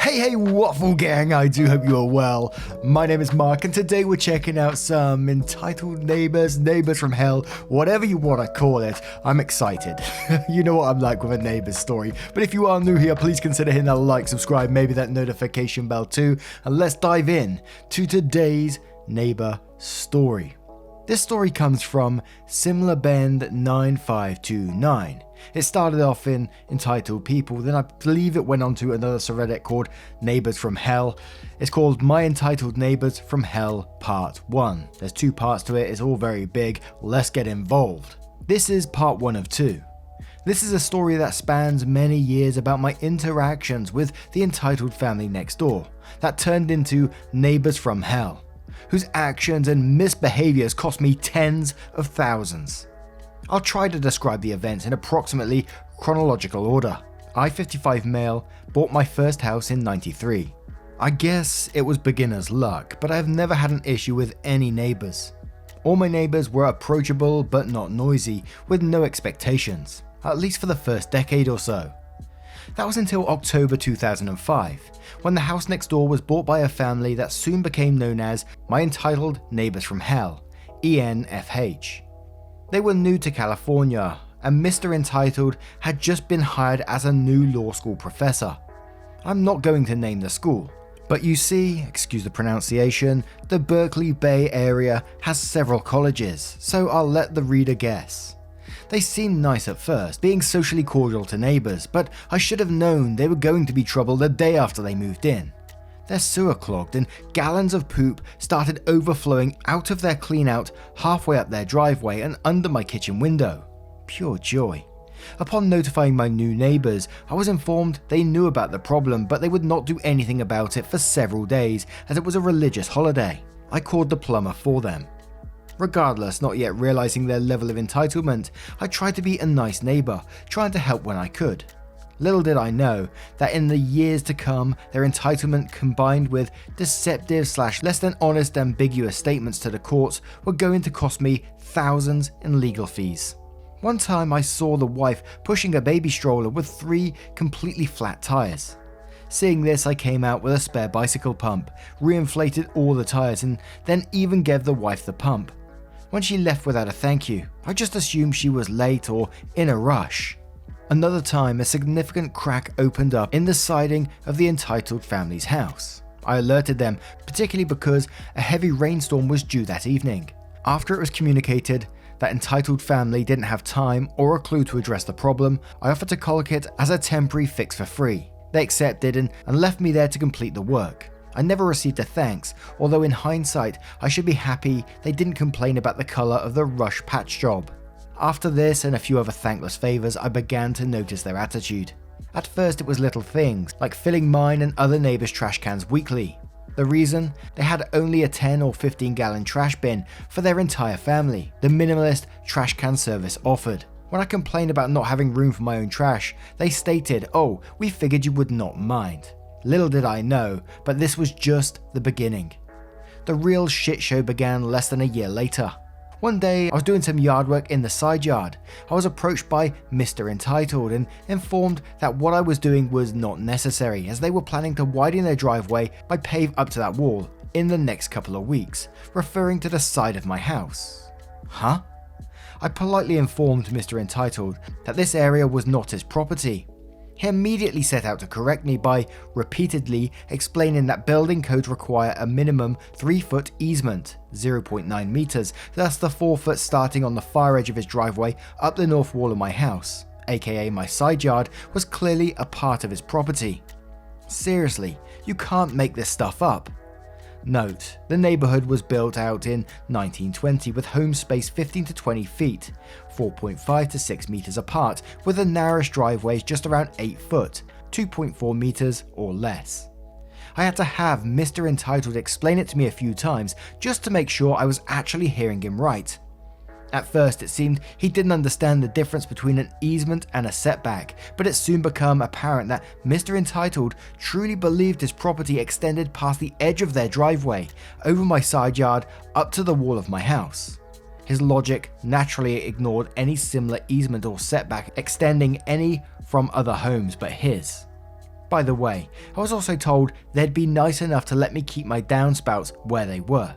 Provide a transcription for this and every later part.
Hey Waffle Gang, I do hope you are well. My name is Mark and today we're checking out some entitled neighbours from hell, whatever you want to call it. I'm excited. You know what I'm like with a neighbours story. But if you are new here, please consider hitting that like, subscribe, maybe that notification bell too. And let's dive in to today's neighbour story. This story comes from Similar Bend 9529. It started off in entitled people, then I believe it went on to another subreddit called Neighbours from Hell. It's called My Entitled Neighbours from Hell Part 1. There's 2 parts to it, it's all very big, let's get involved. This is part 1 of 2. This is a story that spans many years about my interactions with the entitled family next door, that turned into Neighbours from Hell, whose actions and misbehaviours cost me tens of thousands. I'll try to describe the events in approximately chronological order. I, 55 male, bought my first house in 93. I guess it was beginner's luck, but I've never had an issue with any neighbours. All my neighbours were approachable but not noisy, with no expectations, at least for the first decade or so. That was until October 2005, when the house next door was bought by a family that soon became known as My Entitled Neighbours from Hell, ENFH. They were new to California, and Mr. Entitled had just been hired as a new law school professor. I'm not going to name the school, but you see, excuse the pronunciation, the Berkeley Bay area has several colleges, so I'll let the reader guess. They seemed nice at first, being socially cordial to neighbours, but I should have known they were going to be trouble the day after they moved in. Their sewer clogged and gallons of poop started overflowing out of their clean-out halfway up their driveway and under my kitchen window. Pure joy. Upon notifying my new neighbours, I was informed they knew about the problem, but they would not do anything about it for several days as it was a religious holiday. I called the plumber for them. Regardless, not yet realising their level of entitlement, I tried to be a nice neighbour, trying to help when I could. Little did I know that in the years to come, their entitlement combined with deceptive / less than honest ambiguous statements to the courts were going to cost me thousands in legal fees. One time I saw the wife pushing a baby stroller with 3 completely flat tyres. Seeing this, I came out with a spare bicycle pump, reinflated all the tyres and then even gave the wife the pump. When she left without a thank you, I just assumed she was late or in a rush. Another time, a significant crack opened up in the siding of the entitled family's house. I alerted them, particularly because a heavy rainstorm was due that evening. After it was communicated that entitled family didn't have time or a clue to address the problem, I offered to colic it as a temporary fix for free. They accepted and left me there to complete the work. I never received a thanks, although in hindsight, I should be happy they didn't complain about the colour of the rush patch job. After this and a few other thankless favours, I began to notice their attitude. At first it was little things, like filling mine and other neighbours' trash cans weekly. The reason? They had only a 10 or 15 gallon trash bin for their entire family, the minimalist trash can service offered. When I complained about not having room for my own trash, they stated, "Oh, we figured you would not mind." Little did I know, but this was just the beginning. The real shit show began less than a year later. One day, I was doing some yard work in the side yard. I was approached by Mr. Entitled and informed that what I was doing was not necessary, as they were planning to widen their driveway by pave up to that wall in the next couple of weeks, referring to the side of my house. Huh? I politely informed Mr. Entitled that this area was not his property. He immediately set out to correct me by repeatedly explaining that building codes require a minimum 3-foot easement, 0.9 meters, thus the 4 foot starting on the far edge of his driveway up the north wall of my house, aka my side yard, was clearly a part of his property. Seriously, you can't make this stuff up. Note, the neighbourhood was built out in 1920 with home space 15 to 20 feet, 4.5 to 6 meters apart, with the narrowest driveways just around 8 foot, 2.4 meters or less. I had to have Mr. Entitled explain it to me a few times just to make sure I was actually hearing him right. At first it seemed he didn't understand the difference between an easement and a setback, but it soon became apparent that Mr. Entitled truly believed his property extended past the edge of their driveway, over my side yard, up to the wall of my house. His logic naturally ignored any similar easement or setback extending any from other homes but his. By the way, I was also told they'd be nice enough to let me keep my downspouts where they were.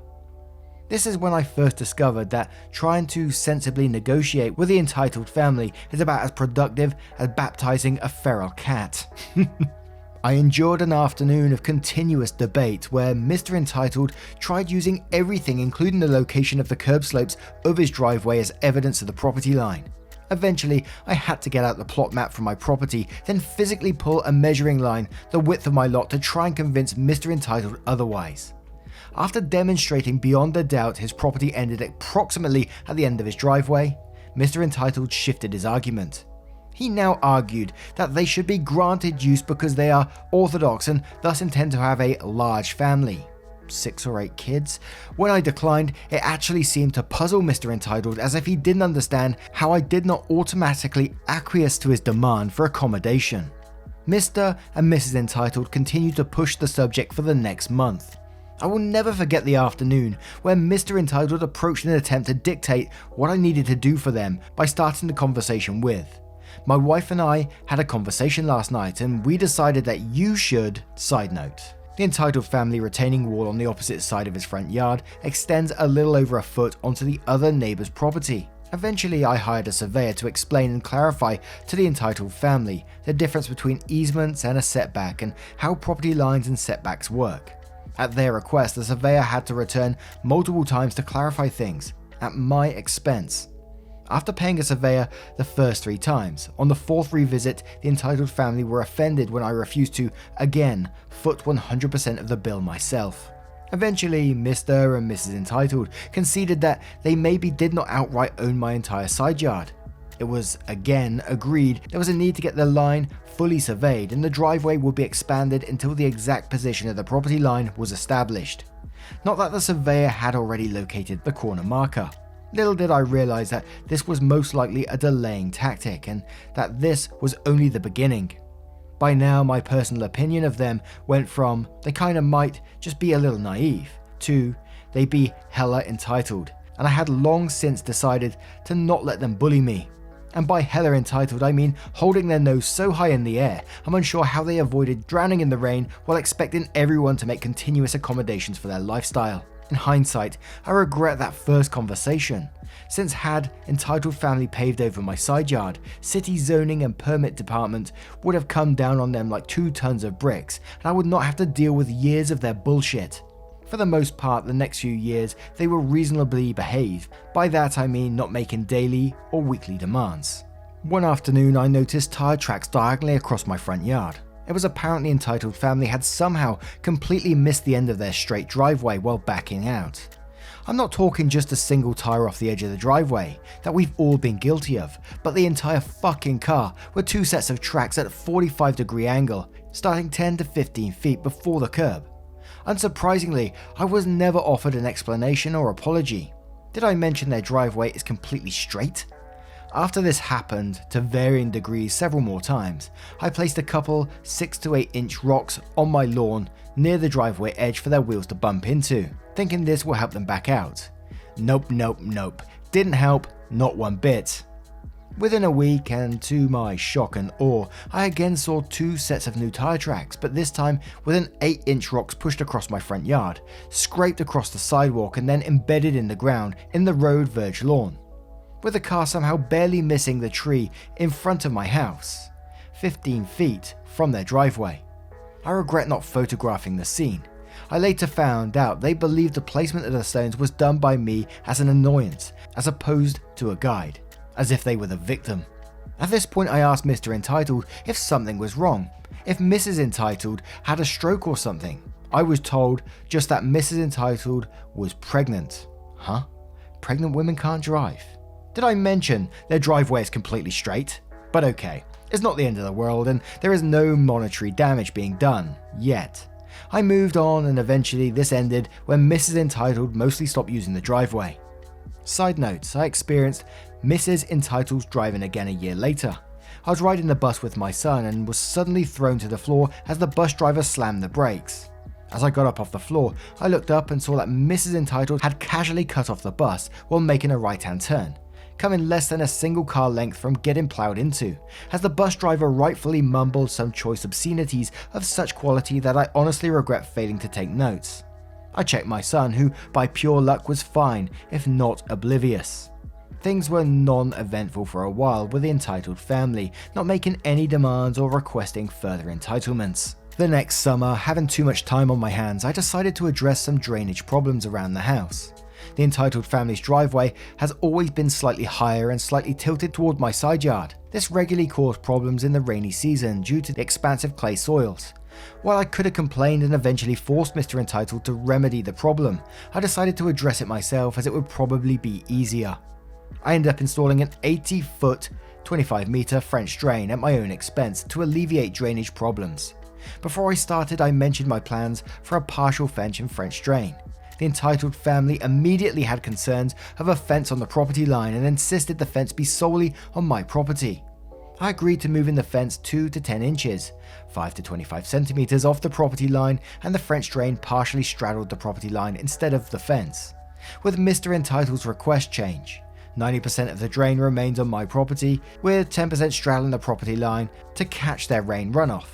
This is when I first discovered that trying to sensibly negotiate with the entitled family is about as productive as baptizing a feral cat. I endured an afternoon of continuous debate where Mr. Entitled tried using everything, including the location of the curb slopes of his driveway, as evidence of the property line. Eventually, I had to get out the plot map from my property, then physically pull a measuring line the width of my lot to try and convince Mr. Entitled otherwise. After demonstrating beyond a doubt his property ended approximately at the end of his driveway, Mr. Entitled shifted his argument. He now argued that they should be granted use because they are orthodox and thus intend to have a large family. 6 or 8 kids? When I declined, it actually seemed to puzzle Mr. Entitled, as if he didn't understand how I did not automatically acquiesce to his demand for accommodation. Mr. and Mrs. Entitled continued to push the subject for the next month. I will never forget the afternoon where Mr. Entitled approached an attempt to dictate what I needed to do for them by starting the conversation with, "My wife and I had a conversation last night and we decided that you should." Side note: the Entitled family retaining wall on the opposite side of his front yard extends a little over a foot onto the other neighbour's property. Eventually, I hired a surveyor to explain and clarify to the Entitled family the difference between easements and a setback and how property lines and setbacks work. At their request, the surveyor had to return multiple times to clarify things, at my expense. After paying a surveyor the first 3 times, on the 4th revisit, the Entitled family were offended when I refused to, again, foot 100% of the bill myself. Eventually, Mr. and Mrs. Entitled conceded that they maybe did not outright own my entire side yard. It was again agreed there was a need to get the line fully surveyed and the driveway would be expanded until the exact position of the property line was established. Not that the surveyor had already located the corner marker. Little did I realize that this was most likely a delaying tactic and that this was only the beginning. By now, my personal opinion of them went from they kinda might just be a little naive to they be hella entitled, and I had long since decided to not let them bully me. And by hella entitled, I mean holding their nose so high in the air, I'm unsure how they avoided drowning in the rain while expecting everyone to make continuous accommodations for their lifestyle. In hindsight, I regret that first conversation, since had Entitled family paved over my side yard, city zoning and permit department would have come down on them like 2 tons of bricks, and I would not have to deal with years of their bullshit. For the most part, the next few years, they were reasonably behaved. By that I mean not making daily or weekly demands. One afternoon, I noticed tire tracks diagonally across my front yard. It was apparently Entitled family had somehow completely missed the end of their straight driveway while backing out. I'm not talking just a single tire off the edge of the driveway, that we've all been guilty of, but the entire fucking car with 2 sets of tracks at a 45-degree angle, starting 10 to 15 feet before the curb. Unsurprisingly, I was never offered an explanation or apology. Did I mention their driveway is completely straight? After this happened, to varying degrees several more times, I placed a couple 6 to 8 inch rocks on my lawn near the driveway edge for their wheels to bump into, thinking this will help them back out. Nope. Didn't help, not one bit. Within a week, and to my shock and awe, I again saw 2 sets of new tire tracks, but this time with an 8-inch rocks pushed across my front yard, scraped across the sidewalk and then embedded in the ground in the road verge lawn, with the car somehow barely missing the tree in front of my house, 15 feet from their driveway. I regret not photographing the scene. I later found out they believed the placement of the stones was done by me as an annoyance, as opposed to a guide, as if they were the victim. At this point I asked Mr. Entitled if something was wrong, if Mrs. Entitled had a stroke or something. I was told just that Mrs. Entitled was pregnant. Huh? Pregnant women can't drive? Did I mention their driveway is completely straight? But okay, it's not the end of the world and there is no monetary damage being done, yet. I moved on and eventually this ended when Mrs. Entitled mostly stopped using the driveway. Side notes, I experienced Mrs. Entitled's driving again a year later. I was riding the bus with my son and was suddenly thrown to the floor as the bus driver slammed the brakes. As I got up off the floor, I looked up and saw that Mrs. Entitled had casually cut off the bus while making a right-hand turn, coming less than a single car length from getting ploughed into, as the bus driver rightfully mumbled some choice obscenities of such quality that I honestly regret failing to take notes. I checked my son, who by pure luck was fine, if not oblivious. Things were non-eventful for a while with the entitled family, not making any demands or requesting further entitlements. The next summer, having too much time on my hands, I decided to address some drainage problems around the house. The entitled family's driveway has always been slightly higher and slightly tilted toward my side yard. This regularly caused problems in the rainy season due to the expansive clay soils. While I could have complained and eventually forced Mr. Entitled to remedy the problem, I decided to address it myself as it would probably be easier. I ended up installing an 80-foot, 25-meter French drain at my own expense to alleviate drainage problems. Before I started, I mentioned my plans for a partial fence and French drain. The entitled family immediately had concerns of a fence on the property line and insisted the fence be solely on my property. I agreed to moving the fence 2 to 10 inches, 5 to 25 centimeters off the property line, and the French drain partially straddled the property line instead of the fence. With Mr. Entitled's request change, 90% of the drain remains on my property, with 10% straddling the property line to catch their rain runoff.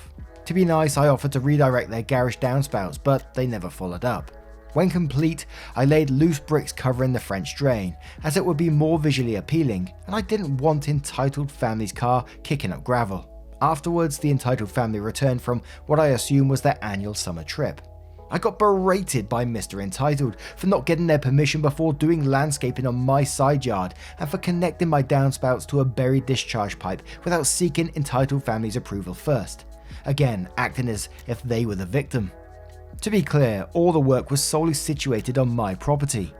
To be nice, I offered to redirect their garish downspouts, but they never followed up. When complete, I laid loose bricks covering the French drain, as it would be more visually appealing, and I didn't want entitled family's car kicking up gravel. Afterwards, the entitled family returned from what I assume was their annual summer trip. I got berated by Mr. Entitled for not getting their permission before doing landscaping on my side yard and for connecting my downspouts to a buried discharge pipe without seeking entitled family's approval first. Again, acting as if they were the victim. To be clear, all the work was solely situated on my property.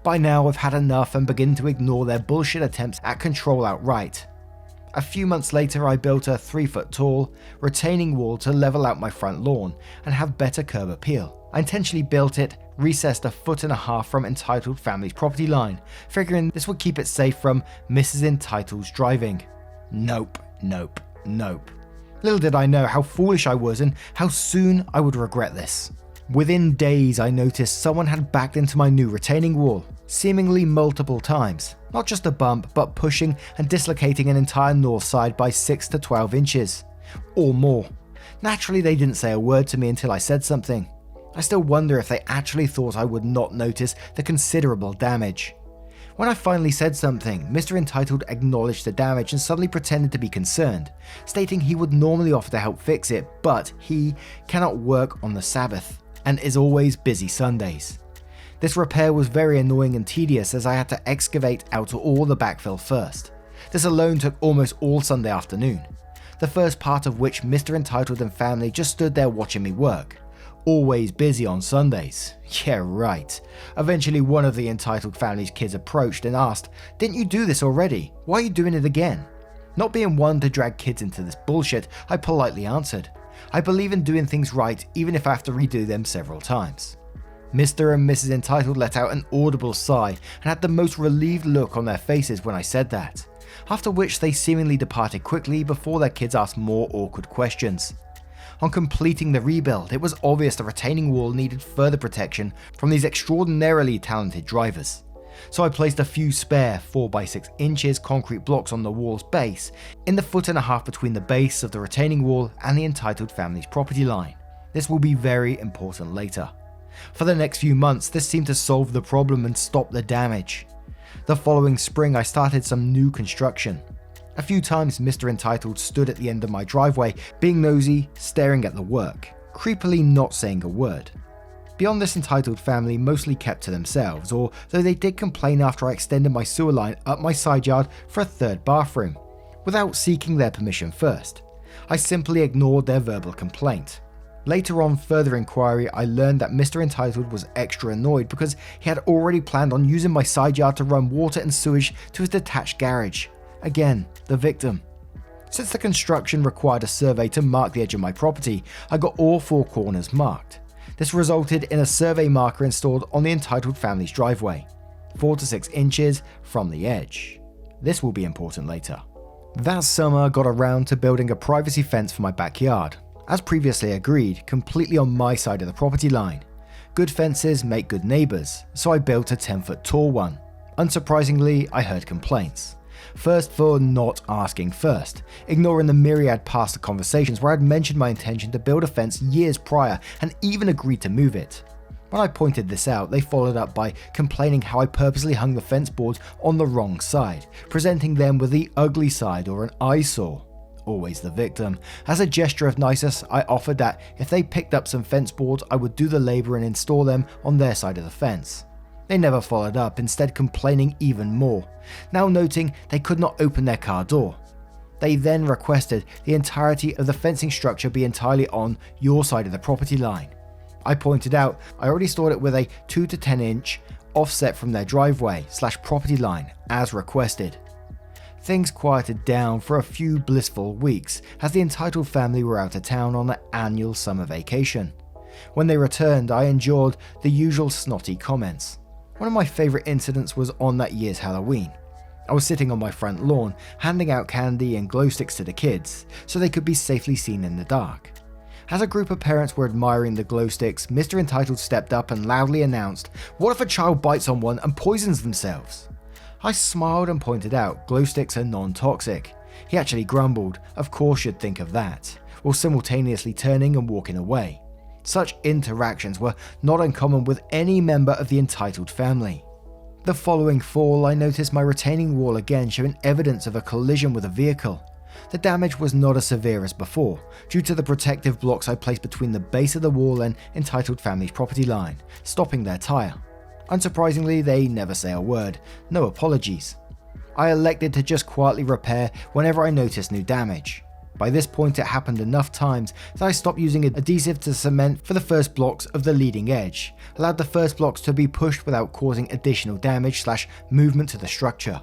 By now I've had enough and begin to ignore their bullshit attempts at control outright. A few months later, I built a 3-foot tall retaining wall to level out my front lawn and have better curb appeal. I intentionally built it, recessed 1.5 feet from entitled family's property line, figuring this would keep it safe from Mrs. Entitled's driving. Nope, nope, nope. Little did I know how foolish I was and how soon I would regret this. Within days, I noticed someone had backed into my new retaining wall, seemingly multiple times. Not just a bump, but pushing and dislocating an entire north side by 6 to 12 inches, or more. Naturally, they didn't say a word to me until I said something. I still wonder if they actually thought I would not notice the considerable damage. When I finally said something, Mr. Entitled acknowledged the damage and suddenly pretended to be concerned, stating he would normally offer to help fix it, but he cannot work on the Sabbath and is always busy Sundays. This repair was very annoying and tedious as I had to excavate out all the backfill first. This alone took almost all Sunday afternoon, the first part of which Mr. Entitled and family just stood there watching me work. Always busy on Sundays. Yeah, right. Eventually one of the entitled family's kids approached and asked, "Didn't you do this already? Why are you doing it again?" Not being one to drag kids into this bullshit, I politely answered, "I believe in doing things right even if I have to redo them several times." Mr. and Mrs. Entitled let out an audible sigh and had the most relieved look on their faces when I said that, after which they seemingly departed quickly before their kids asked more awkward questions. On completing the rebuild, it was obvious the retaining wall needed further protection from these extraordinarily talented drivers. So I placed a few spare 4 by 6 inches concrete blocks on the wall's base, in the 1.5 feet between the base of the retaining wall and the entitled family's property line. This will be very important later. For the next few months, this seemed to solve the problem and stop the damage. The following spring, I started some new construction. A few times Mr. Entitled stood at the end of my driveway, being nosy, staring at the work, creepily not saying a word. Beyond this, entitled family mostly kept to themselves, although they did complain after I extended my sewer line up my side yard for a 3rd bathroom, without seeking their permission first. I simply ignored their verbal complaint. Later on further inquiry, I learned that Mr. Entitled was extra annoyed because he had already planned on using my side yard to run water and sewage to his detached garage. Again, the victim. Since the construction required a survey to mark the edge of my property, I got all 4 corners marked. This resulted in a survey marker installed on the entitled family's driveway, 4 to 6 inches from the edge. This will be important later. That summer, I got around to building a privacy fence for my backyard, as previously agreed, completely on my side of the property line. Good fences make good neighbours, so I built a 10-foot tall one. Unsurprisingly, I heard complaints. First for not asking first, ignoring the myriad past conversations where I'd mentioned my intention to build a fence years prior and even agreed to move it. When I pointed this out, they followed up by complaining how I purposely hung the fence boards on the wrong side, presenting them with the ugly side or an eyesore. Always the victim. As a gesture of niceness, I offered that if they picked up some fence boards, I would do the labor and install them on their side of the fence. They never followed up, instead complaining even more, now noting they could not open their car door. They then requested the entirety of the fencing structure be entirely on your side of the property line. I pointed out I already stored it with a 2 to 10 inch offset from their driveway/property line as requested. Things quieted down for a few blissful weeks as the entitled family were out of town on their annual summer vacation. When they returned, I endured the usual snotty comments. One of my favourite incidents was on that year's Halloween. I was sitting on my front lawn, handing out candy and glow sticks to the kids, so they could be safely seen in the dark. As a group of parents were admiring the glow sticks, Mr. Entitled stepped up and loudly announced, "What if a child bites on one and poisons themselves?" I smiled and pointed out glow sticks are non-toxic. He actually grumbled, "Of course you'd think of that," while simultaneously turning and walking away. Such interactions were not uncommon with any member of the Entitled family. The following fall, I noticed my retaining wall again showing evidence of a collision with a vehicle. The damage was not as severe as before, due to the protective blocks I placed between the base of the wall and Entitled family's property line, stopping their tyre. Unsurprisingly, they never say a word, no apologies. I elected to just quietly repair whenever I noticed new damage. By this point it happened enough times that I stopped using adhesive to cement for the first blocks of the leading edge, allowed the first blocks to be pushed without causing additional damage/movement to the structure.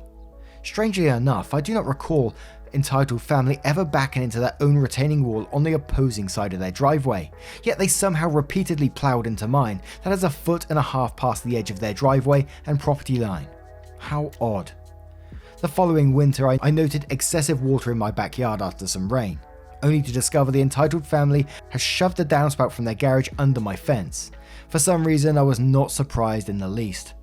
Strangely enough, I do not recall Entitled family ever backing into their own retaining wall on the opposing side of their driveway, yet they somehow repeatedly ploughed into mine that is 1.5 feet past the edge of their driveway and property line. How odd. The following winter I noted excessive water in my backyard after some rain, only to discover the Entitled family has shoved a downspout from their garage under my fence. For some reason I was not surprised in the least.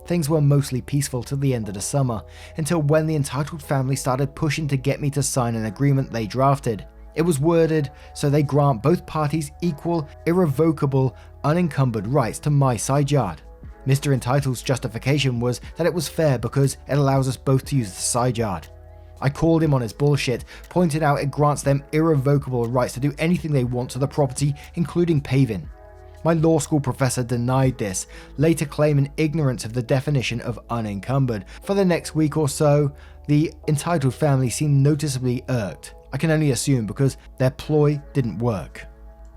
Things were mostly peaceful till the end of the summer, until when the Entitled family started pushing to get me to sign an agreement they drafted. It was worded so they grant both parties equal, irrevocable, unencumbered rights to my side yard. Mr. Entitled's justification was that it was fair because it allows us both to use the side yard. I called him on his bullshit, pointed out it grants them irrevocable rights to do anything they want to the property, including paving. My law school professor denied this, later claiming ignorance of the definition of unencumbered. For the next week or so, the Entitled family seemed noticeably irked. I can only assume because their ploy didn't work.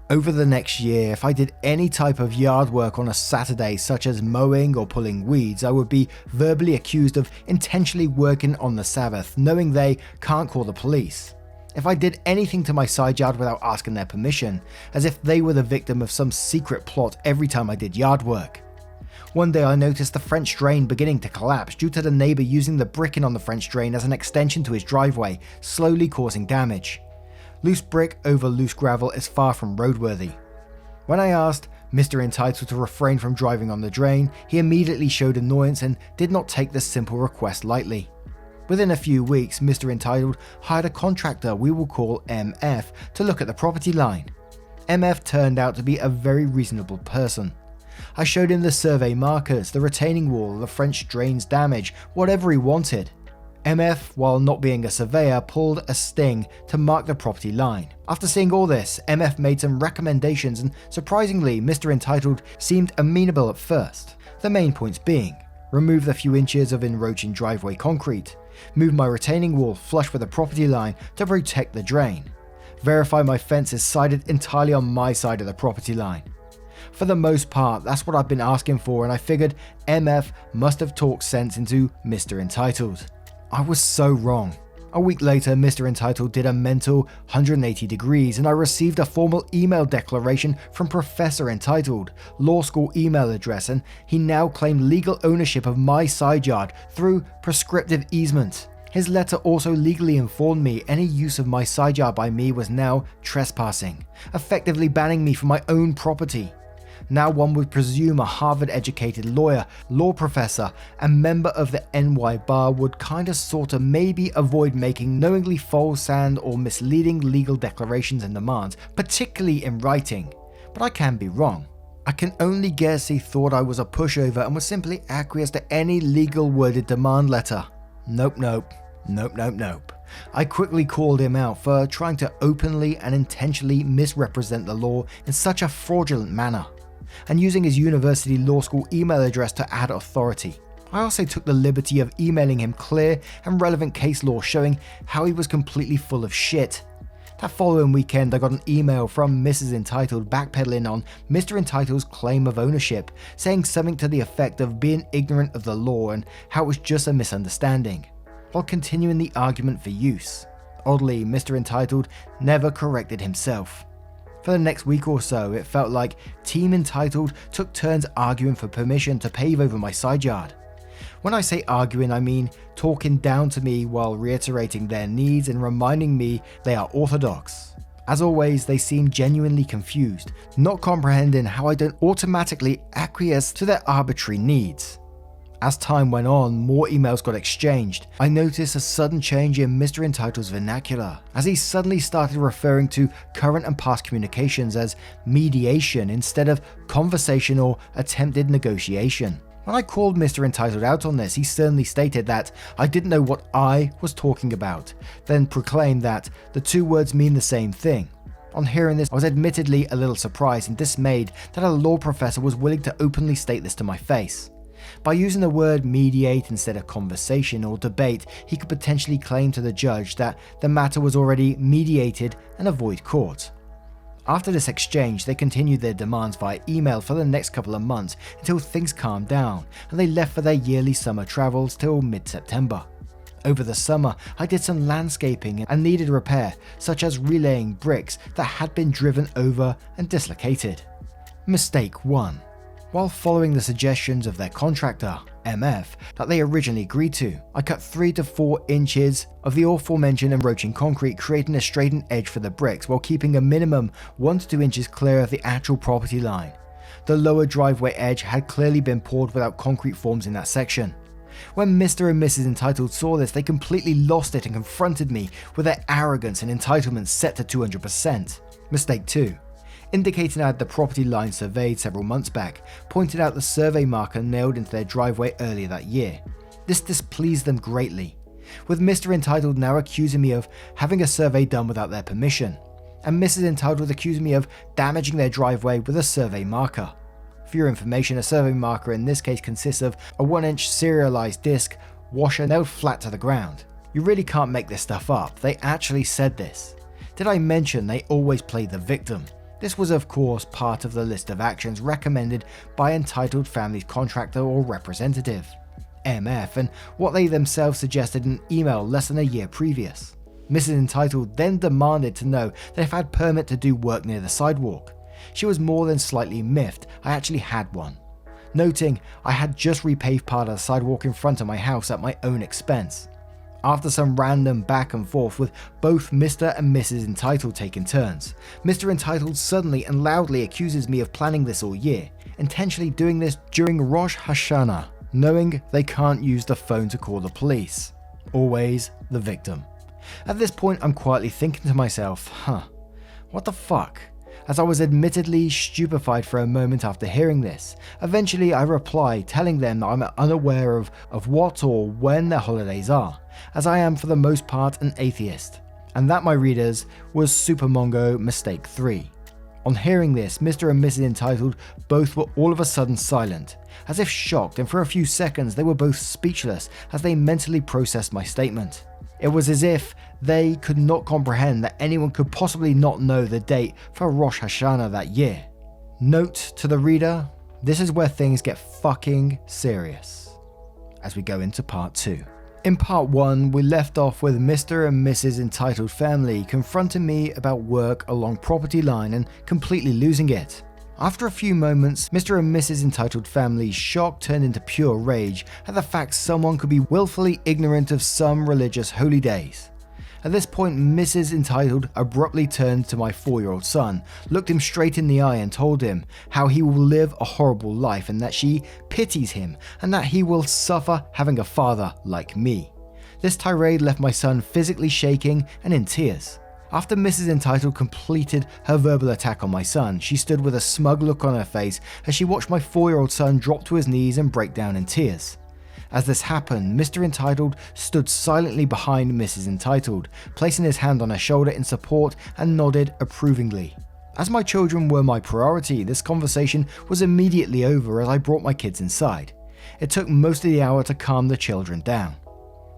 Over the next year, if I did any type of yard work on a Saturday, such as mowing or pulling weeds, I would be verbally accused of intentionally working on the Sabbath, knowing they can't call the police. If I did anything to my side yard without asking their permission, as if they were the victim of some secret plot every time I did yard work. One day I noticed the French drain beginning to collapse due to the neighbour using the bricking on the French drain as an extension to his driveway, slowly causing damage. Loose brick over loose gravel is far from roadworthy. When I asked Mr. Entitled to refrain from driving on the drain, he immediately showed annoyance and did not take this simple request lightly. Within a few weeks, Mr. Entitled hired a contractor we will call MF to look at the property line. MF turned out to be a very reasonable person. I showed him the survey markers, the retaining wall, the French drain's damage, whatever he wanted. MF, while not being a surveyor, pulled a sting to mark the property line. After seeing all this, MF made some recommendations and surprisingly, Mr. Entitled seemed amenable at first. The main points being, remove the few inches of encroaching driveway concrete, move my retaining wall flush with the property line to protect the drain, verify my fence is sited entirely on my side of the property line. For the most part, that's what I've been asking for, and I figured MF must have talked sense into Mr. Entitled. I was so wrong. A week later, Mr. Entitled did a mental 180 degrees and I received a formal email declaration from Professor Entitled, law school email address, and he now claimed legal ownership of my side yard through prescriptive easement. His letter also legally informed me any use of my side yard by me was now trespassing, effectively banning me from my own property. now one would presume a Harvard-educated lawyer, law professor, and member of the NY Bar would kinda sorta maybe avoid making knowingly false and or misleading legal declarations and demands, particularly in writing. But I can be wrong. I can only guess he thought I was a pushover and was simply acquiesced to any legal worded demand letter. Nope. I quickly called him out for trying to openly and intentionally misrepresent the law in such a fraudulent manner, and using his university law school email address to add authority. I also took the liberty of emailing him clear and relevant case law showing how he was completely full of shit. That following weekend, I got an email from Mrs. Entitled backpedaling on Mr. Entitled's claim of ownership, saying something to the effect of being ignorant of the law and how it was just a misunderstanding, while continuing the argument for use. Oddly, Mr. Entitled never corrected himself. For the next week or so, it felt like Team Entitled took turns arguing for permission to pave over my side yard. When I say arguing, I mean talking down to me while reiterating their needs and reminding me they are orthodox. As always, they seem genuinely confused, not comprehending how I don't automatically acquiesce to their arbitrary needs. As time went on, more emails got exchanged. I noticed a sudden change in Mr. Entitled's vernacular, as he suddenly started referring to current and past communications as mediation instead of conversation or attempted negotiation. When I called Mr. Entitled out on this, he sternly stated that I didn't know what I was talking about, then proclaimed that the two words mean the same thing. On hearing this, I was admittedly a little surprised and dismayed that a law professor was willing to openly state this to my face. By using the word mediate instead of conversation or debate, he could potentially claim to the judge that the matter was already mediated and avoid court. After this exchange, they continued their demands via email for the next couple of months until things calmed down, and they left for their yearly summer travels till mid-September. Over the summer, I did some landscaping and needed repair, such as relaying bricks that had been driven over and dislocated. Mistake 1. While following the suggestions of their contractor, MF, that they originally agreed to, I cut 3 to 4 inches of the aforementioned encroaching concrete, creating a straightened edge for the bricks while keeping a minimum 1 to 2 inches clear of the actual property line. The lower driveway edge had clearly been poured without concrete forms in that section. When Mr. and Mrs. Entitled saw this, they completely lost it and confronted me with their arrogance and entitlement set to 200%. Mistake 2. Indicating I had the property line surveyed several months back, pointed out the survey marker nailed into their driveway earlier that year. This displeased them greatly, with Mr. Entitled now accusing me of having a survey done without their permission, and Mrs. Entitled accusing me of damaging their driveway with a survey marker. For your information, a survey marker in this case consists of a 1-inch serialized disc washer nailed flat to the ground. You really can't make this stuff up, they actually said this. Did I mention they always play the victim? This was of course part of the list of actions recommended by Entitled Family's contractor or representative, MF, and what they themselves suggested in an email less than a year previous. Mrs. Entitled then demanded to know that if I had permit to do work near the sidewalk. She was more than slightly miffed I actually had one, noting I had just repaved part of the sidewalk in front of my house at my own expense. After some random back and forth with both Mr. and Mrs. Entitled taking turns, Mr. Entitled suddenly and loudly accuses me of planning this all year, intentionally doing this during Rosh Hashanah, knowing they can't use the phone to call the police. Always the victim. At this point, I'm quietly thinking to myself, what the fuck? As I was admittedly stupefied for a moment after hearing this. Eventually I reply telling them that I'm unaware of what or when their holidays are, as I am for the most part an atheist, and that, my readers, was Supermongo Mistake 3. On hearing this, Mr. and Mrs. Entitled both were all of a sudden silent, as if shocked, and for a few seconds they were both speechless as they mentally processed my statement. It was as if they could not comprehend that anyone could possibly not know the date for Rosh Hashanah that year. Note to the reader, this is where things get fucking serious, as we go into part 2. In part 1, we left off with Mr. and Mrs. Entitled Family confronting me about work along property line and completely losing it. After a few moments, Mr. and Mrs. Entitled Family's shock turned into pure rage at the fact someone could be willfully ignorant of some religious holy days. At this point, Mrs. Entitled abruptly turned to my 4-year-old son, looked him straight in the eye and told him how he will live a horrible life and that she pities him and that he will suffer having a father like me. This tirade left my son physically shaking and in tears. After Mrs. Entitled completed her verbal attack on my son, she stood with a smug look on her face as she watched my 4-year-old son drop to his knees and break down in tears. As this happened, Mr. Entitled stood silently behind Mrs. Entitled, placing his hand on her shoulder in support and nodded approvingly. As my children were my priority, this conversation was immediately over as I brought my kids inside. It took most of the hour to calm the children down.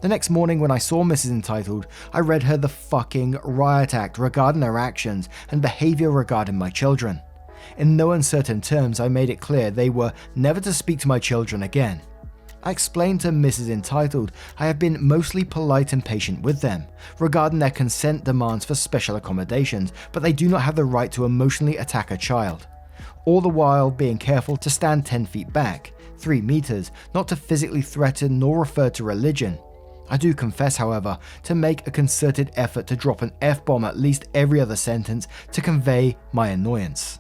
The next morning when I saw Mrs. Entitled, I read her the fucking riot act regarding her actions and behaviour regarding my children. In no uncertain terms, I made it clear they were never to speak to my children again. I explained to Mrs. Entitled I have been mostly polite and patient with them, regarding their consent demands for special accommodations, but they do not have the right to emotionally attack a child. All the while being careful to stand 10 feet back, 3 meters, not to physically threaten nor refer to religion. I do confess, however, to make a concerted effort to drop an F-bomb at least every other sentence to convey my annoyance.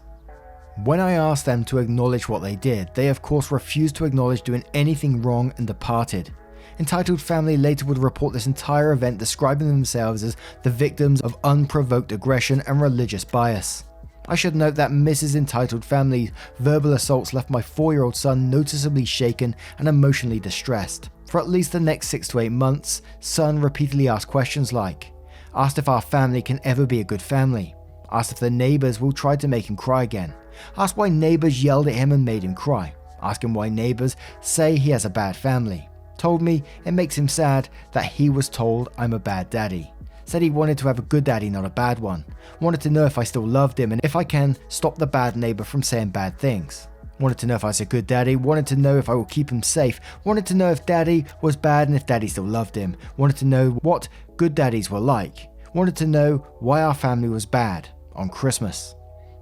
When I asked them to acknowledge what they did, they of course refused to acknowledge doing anything wrong and departed. Entitled family later would report this entire event describing themselves as the victims of unprovoked aggression and religious bias. I should note that Mrs. Entitled family's verbal assaults left my 4-year-old son noticeably shaken and emotionally distressed. For at least the next 6 to 8 months, son repeatedly asked questions like, asked if our family can ever be a good family, asked if the neighbours will try to make him cry again, asked why neighbours yelled at him and made him cry, asked him why neighbours say he has a bad family, told me it makes him sad that he was told I'm a bad daddy, said he wanted to have a good daddy, not a bad one, wanted to know if I still loved him and if I can stop the bad neighbour from saying bad things, wanted to know if I was a good daddy, wanted to know if I will keep him safe, wanted to know if daddy was bad and if daddy still loved him, wanted to know what good daddies were like, wanted to know why our family was bad on Christmas.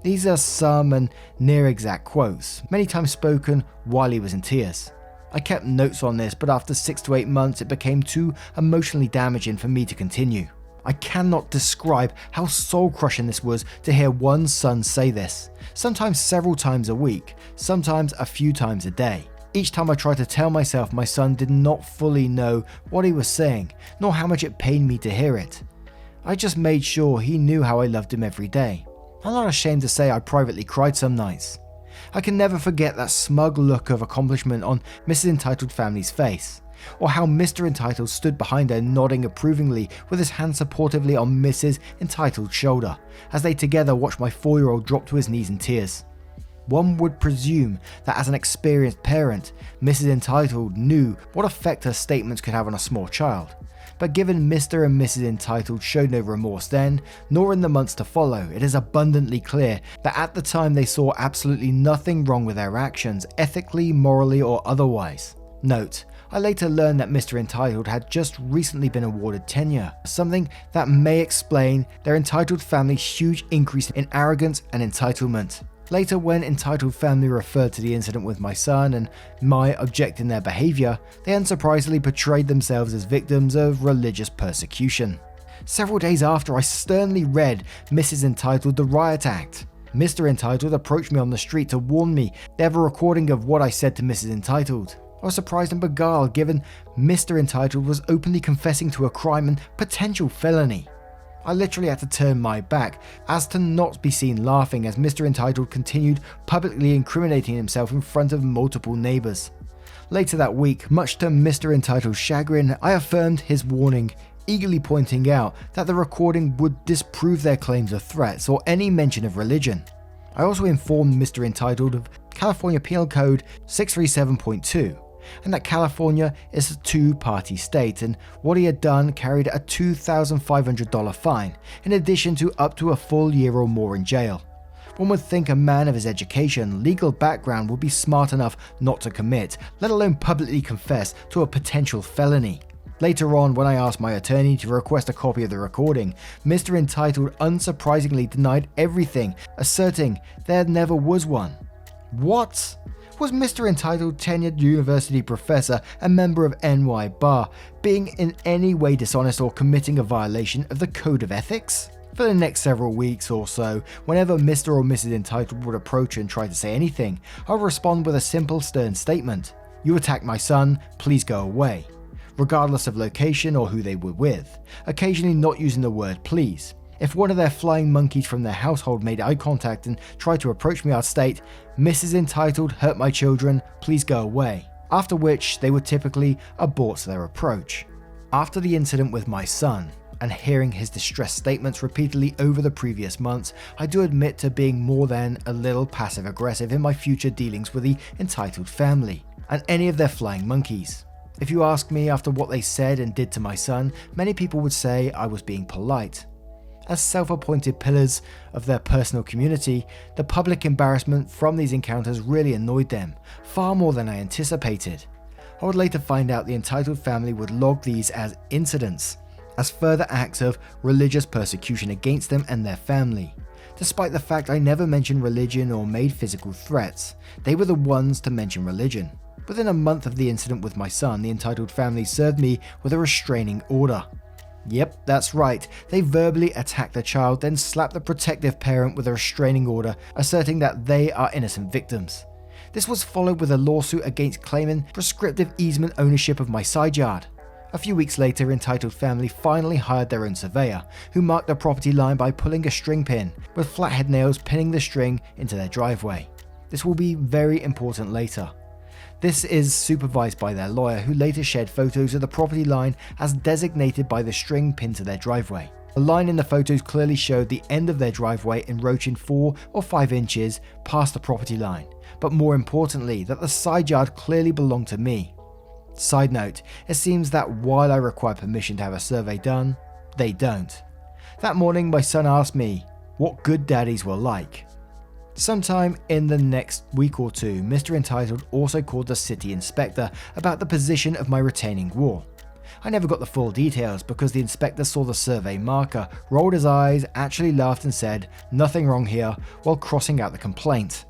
These are some and near exact quotes, many times spoken while he was in tears. I kept notes on this, but after 6 to 8 months it became too emotionally damaging for me to continue. I cannot describe how soul-crushing this was to hear one son say this, sometimes several times a week, sometimes a few times a day. Each time I tried to tell myself my son did not fully know what he was saying, nor how much it pained me to hear it. I just made sure he knew how I loved him every day. I'm not ashamed to say I privately cried some nights. I can never forget that smug look of accomplishment on Mrs. Entitled family's face, or how Mr. Entitled stood behind her nodding approvingly with his hand supportively on Mrs. Entitled's shoulder, as they together watched my 4-year-old drop to his knees in tears. One would presume that as an experienced parent, Mrs. Entitled knew what effect her statements could have on a small child. But given Mr. and Mrs. Entitled showed no remorse then, nor in the months to follow, it is abundantly clear that at the time they saw absolutely nothing wrong with their actions, ethically, morally, or otherwise. Note, I later learned that Mr. Entitled had just recently been awarded tenure, something that may explain their Entitled family's huge increase in arrogance and entitlement. Later, when Entitled family referred to the incident with my son and my objecting their behaviour, they unsurprisingly portrayed themselves as victims of religious persecution. Several days after, I sternly read Mrs. Entitled the Riot Act. Mr. Entitled approached me on the street to warn me they have a recording of what I said to Mrs. Entitled. I was surprised and beguiled given Mr. Entitled was openly confessing to a crime and potential felony. I literally had to turn my back as to not be seen laughing as Mr. Entitled continued publicly incriminating himself in front of multiple neighbours. Later that week, much to Mr. Entitled's chagrin, I affirmed his warning, eagerly pointing out that the recording would disprove their claims of threats or any mention of religion. I also informed Mr. Entitled of California Penal Code 637.2, and that California is a two-party state and what he had done carried a $2,500 fine, in addition to up to a full year or more in jail. One would think a man of his education, legal background would be smart enough not to commit, let alone publicly confess to a potential felony. Later on, when I asked my attorney to request a copy of the recording, Mr. Entitled unsurprisingly denied everything, asserting there never was one. What? Was Mr. Entitled tenured university professor and member of NY Bar being in any way dishonest or committing a violation of the code of ethics? For the next several weeks or so, whenever Mr. or Mrs. Entitled would approach and try to say anything, I would respond with a simple stern statement: "You attacked my son, please go away," regardless of location or who they were with, occasionally not using the word please. If one of their flying monkeys from their household made eye contact and tried to approach me, I'd state, "Mrs. Entitled hurt my children, please go away," after which they would typically abort their approach. After the incident with my son, and hearing his distress statements repeatedly over the previous months, I do admit to being more than a little passive-aggressive in my future dealings with the Entitled family, and any of their flying monkeys. If you ask me after what they said and did to my son, many people would say I was being polite. As self-appointed pillars of their personal community, the public embarrassment from these encounters really annoyed them, far more than I anticipated. I would later find out the Entitled family would log these as incidents, as further acts of religious persecution against them and their family. Despite the fact I never mentioned religion or made physical threats, they were the ones to mention religion. Within a month of the incident with my son, the Entitled family served me with a restraining order. Yep, that's right, they verbally attacked the child, then slapped the protective parent with a restraining order, asserting that they are innocent victims. This was followed with a lawsuit against claiming prescriptive easement ownership of my side yard. A few weeks later, Entitled family finally hired their own surveyor, who marked the property line by pulling a string pin, with flathead nails pinning the string into their driveway. This will be very important later. This is supervised by their lawyer, who later shared photos of the property line as designated by the string pinned to their driveway. The line in the photos clearly showed the end of their driveway encroaching 4 or 5 inches past the property line, but more importantly, that the side yard clearly belonged to me. Side note, it seems that while I require permission to have a survey done, they don't. That morning, my son asked me what good daddies were like. Sometime in the next week or two, Mr. Entitled also called the city inspector about the position of my retaining wall. I never got the full details because the inspector saw the survey marker, rolled his eyes, actually laughed and said, "Nothing wrong here," while crossing out the complaint.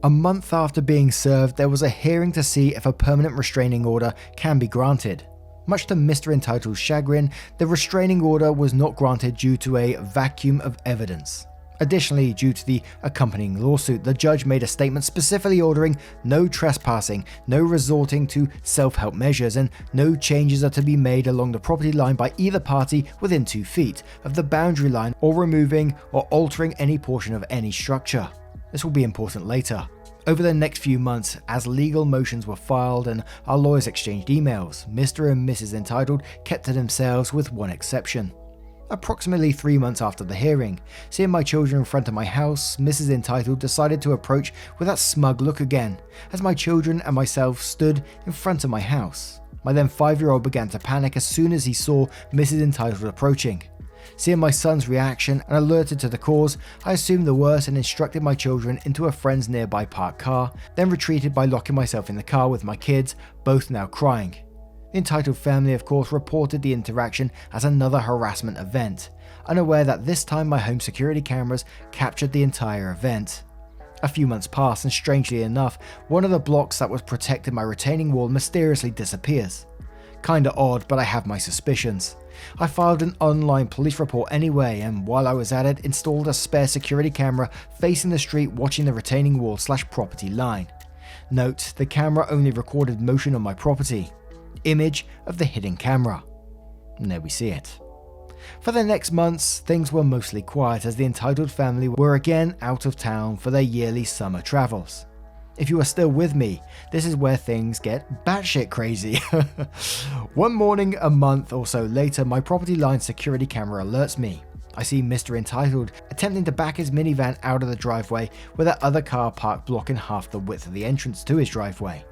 A month after being served, there was a hearing to see if a permanent restraining order can be granted. Much to Mr. Entitled's chagrin, the restraining order was not granted due to a vacuum of evidence. Additionally, due to the accompanying lawsuit, the judge made a statement specifically ordering no trespassing, no resorting to self-help measures, and no changes are to be made along the property line by either party within 2 feet of the boundary line, or removing or altering any portion of any structure. This will be important later. Over the next few months, as legal motions were filed and our lawyers exchanged emails, Mr. and Mrs. Entitled kept to themselves with one exception. Approximately 3 months after the hearing, seeing my children in front of my house, Mrs. Entitled decided to approach with that smug look again, as my children and myself stood in front of my house. My then 5-year-old began to panic as soon as he saw Mrs. Entitled approaching. Seeing my son's reaction and alerted to the cause, I assumed the worst and instructed my children into a friend's nearby parked car, then retreated by locking myself in the car with my kids, both now crying. The Entitled family, of course, reported the interaction as another harassment event, unaware that this time my home security cameras captured the entire event. A few months passed, and strangely enough, one of the blocks that was protecting my retaining wall mysteriously disappears. Kinda odd, but I have my suspicions. I filed an online police report anyway, and while I was at it, installed a spare security camera facing the street watching the retaining wall / property line. Note, the camera only recorded motion on my property. Image of the hidden camera. And there we see it. For the next months, things were mostly quiet as the Entitled family were again out of town for their yearly summer travels. If you are still with me, this is where things get batshit crazy. One morning a month or so later, my property line security camera alerts me. I see Mr. Entitled attempting to back his minivan out of the driveway with that other car parked blocking half the width of the entrance to his driveway.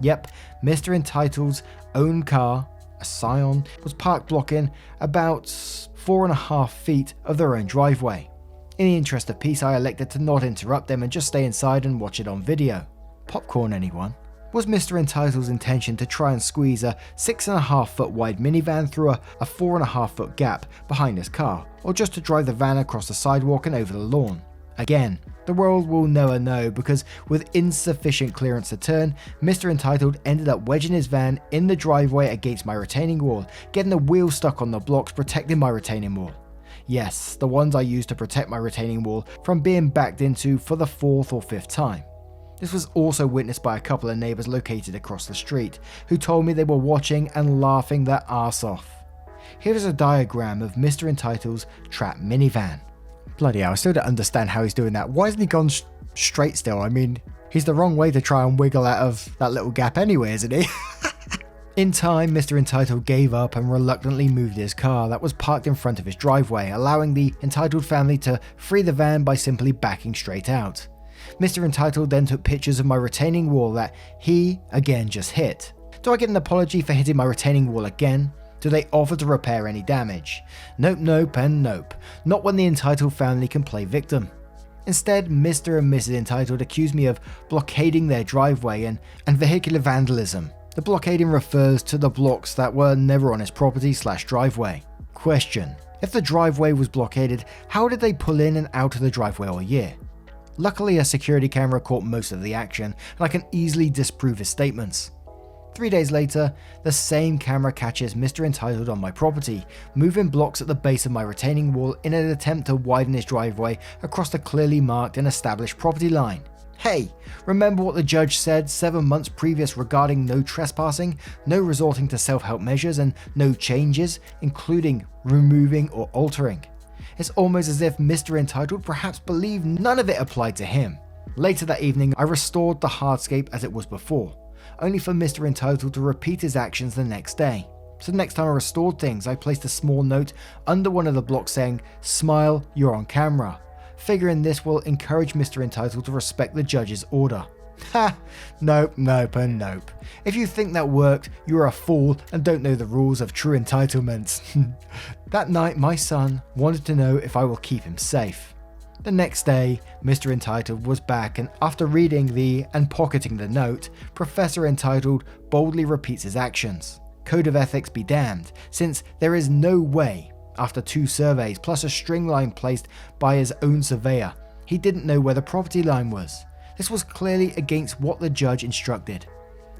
Yep, Mr. Entitled's own car, a Scion, was parked blocking about 4.5 feet of their own driveway. In the interest of peace, I elected to not interrupt them and just stay inside and watch it on video. Popcorn, anyone? Was Mr. Entitled's intention to try and squeeze a 6.5 foot wide minivan through a 4.5 foot gap behind his car, or just to drive the van across the sidewalk and over the lawn? Again, the world will never know, because with insufficient clearance to turn, Mr. Entitled ended up wedging his van in the driveway against my retaining wall, getting the wheel stuck on the blocks protecting my retaining wall. Yes, the ones I used to protect my retaining wall from being backed into for the 4th or 5th time. This was also witnessed by a couple of neighbours located across the street, who told me they were watching and laughing their arse off. Here is a diagram of Mr. Entitled's trapped minivan. Bloody hell, I still don't understand how he's doing that. Why hasn't he gone straight still? I mean, he's the wrong way to try and wiggle out of that little gap anyway, isn't he? In time, Mr. Entitled gave up and reluctantly moved his car that was parked in front of his driveway, allowing the Entitled family to free the van by simply backing straight out. Mr. Entitled then took pictures of my retaining wall that he, again, just hit. Do I get an apology for hitting my retaining wall again? Do they offer to repair any damage? Nope, nope, and nope. Not when the Entitled family can play victim. Instead, Mr. and Mrs. Entitled accused me of blockading their driveway and vehicular vandalism. The blockading refers to the blocks that were never on his property/driveway. Question: if the driveway was blockaded, how did they pull in and out of the driveway all year? Luckily, a security camera caught most of the action, and I can easily disprove his statements. 3 days later, the same camera catches Mr. Entitled on my property, moving blocks at the base of my retaining wall in an attempt to widen his driveway across the clearly marked and established property line. Hey, remember what the judge said 7 months previous regarding no trespassing, no resorting to self-help measures, and no changes, including removing or altering? It's almost as if Mr. Entitled perhaps believed none of it applied to him. Later that evening, I restored the hardscape as it was before, only for Mr. Entitled to repeat his actions the next day. So the next time I restored things, I placed a small note under one of the blocks saying, "Smile, you're on camera," figuring this will encourage Mr. Entitled to respect the judge's order. Ha! Nope, nope, and nope. If you think that worked, you're a fool and don't know the rules of true entitlements. That night, my son wanted to know if I will keep him safe. The next day, Mr. Entitled was back, and after reading and pocketing the note, Professor Entitled boldly repeats his actions. Code of ethics be damned, since there is no way, after 2 surveys plus a string line placed by his own surveyor, he didn't know where the property line was. This was clearly against what the judge instructed.